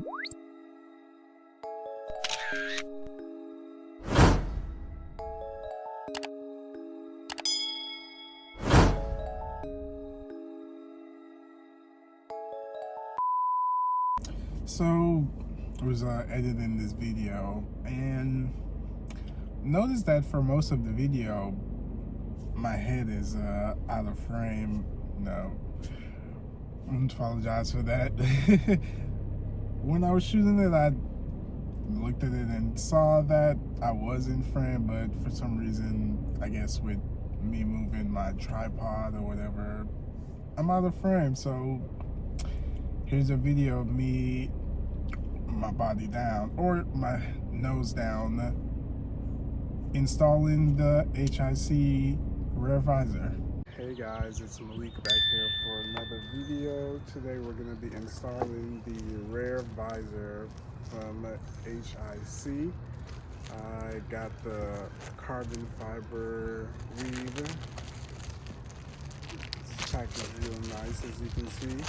So I was editing this video and noticed that for most of the video my head is out of frame. No, I apologize for that. When I was shooting it, I looked at it and saw that I was in frame, but for some reason, I guess with me moving my tripod or whatever, I'm out of frame. So here's a video of me, my body down or my nose down, installing the H.I.C rear visor. Hey guys, it's Malik back here for another video. Today we're going to be installing the rear visor from H.I.C. I got the carbon fiber weave. It's packaged real nice, as you can see.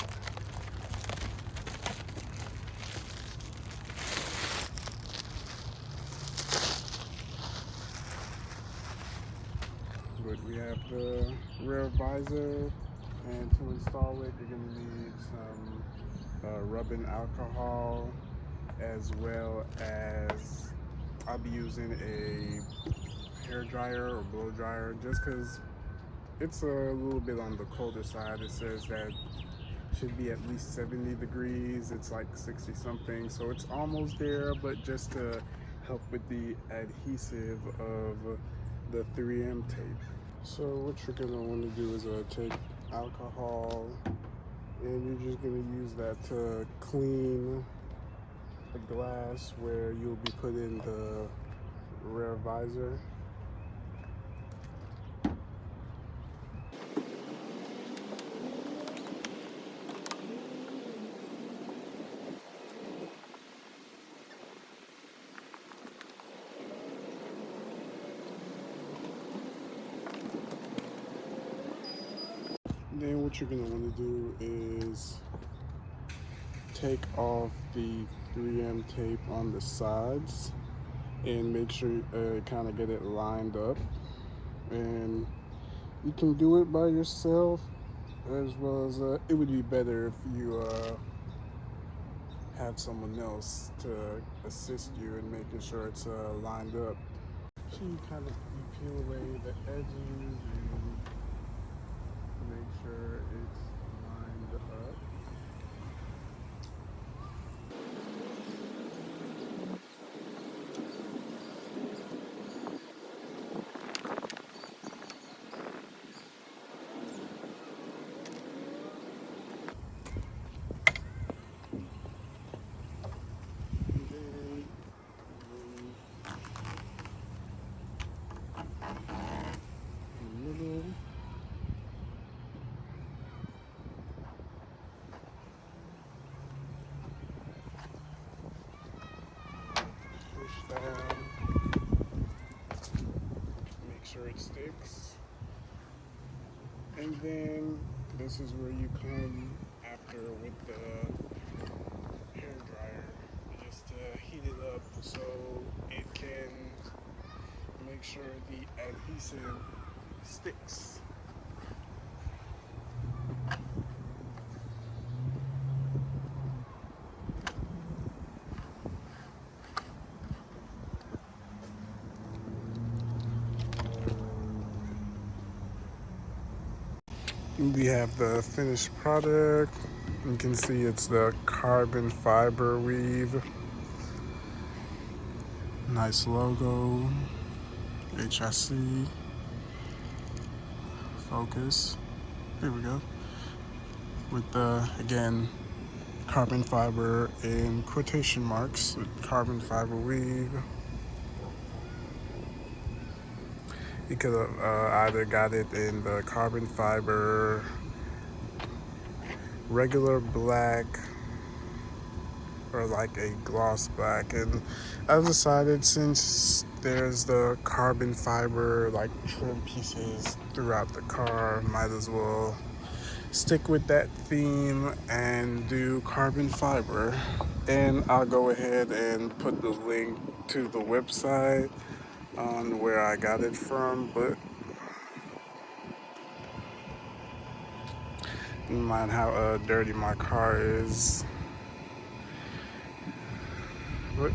But we have the rear visor, and to install it you're going to need some rubbing alcohol, as well as I'll be using a hair dryer or blow dryer, just because it's a little bit on the colder side. It says that should be at least 70 degrees. It's like 60 something, so it's almost there, but just to help with the adhesive of the 3M tape. So what you're gonna want to do is take alcohol, and you're just gonna use that to clean the glass where you'll be putting the rear visor. Then what you're going to want to do is take off the 3M tape on the sides and make sure kind of get it lined up. And you can do it by yourself, as well as it would be better if you have someone else to assist you in making sure it's lined up. So you peel away the edges and make sure it's lined up. Down, make sure it sticks, and then this is where you come after with the hair dryer, just to heat it up so it can make sure the adhesive sticks. We have the finished product. You can see it's the carbon fiber weave. Nice logo. H.I.C. Focus. There we go. With the, again, carbon fiber in quotation marks. Carbon fiber weave. You could have either got it in the carbon fiber, regular black, or like a gloss black. And I decided, since there's the carbon fiber like trim pieces throughout the car, might as well stick with that theme and do carbon fiber. And I'll go ahead and put the link to the website on where I got it from, but never mind how dirty my car is. But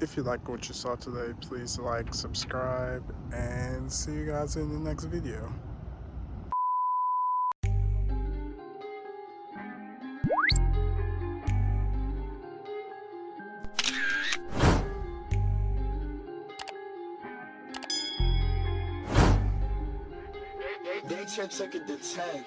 if you like what you saw today, please like, subscribe, and see you guys in the next video. They took it to 10.